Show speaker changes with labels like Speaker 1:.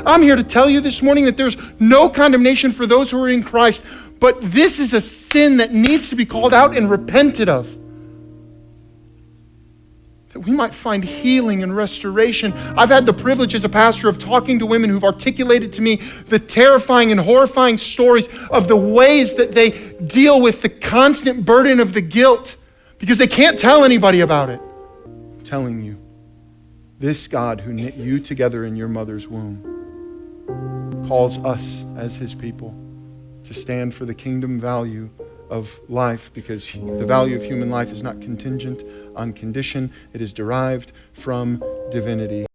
Speaker 1: I'm here to tell you this morning that there's no condemnation for those who are in Christ, but this is a sin that needs to be called out and repented of. That we might find healing and restoration. I've had the privilege as a pastor of talking to women who've articulated to me the terrifying and horrifying stories of the ways that they deal with the constant burden of the guilt because they can't tell anybody about it. I'm telling you, this God who knit you together in your mother's womb calls us as his people to stand for the kingdom value of life, because the value of human life is not contingent on condition. It is derived from divinity.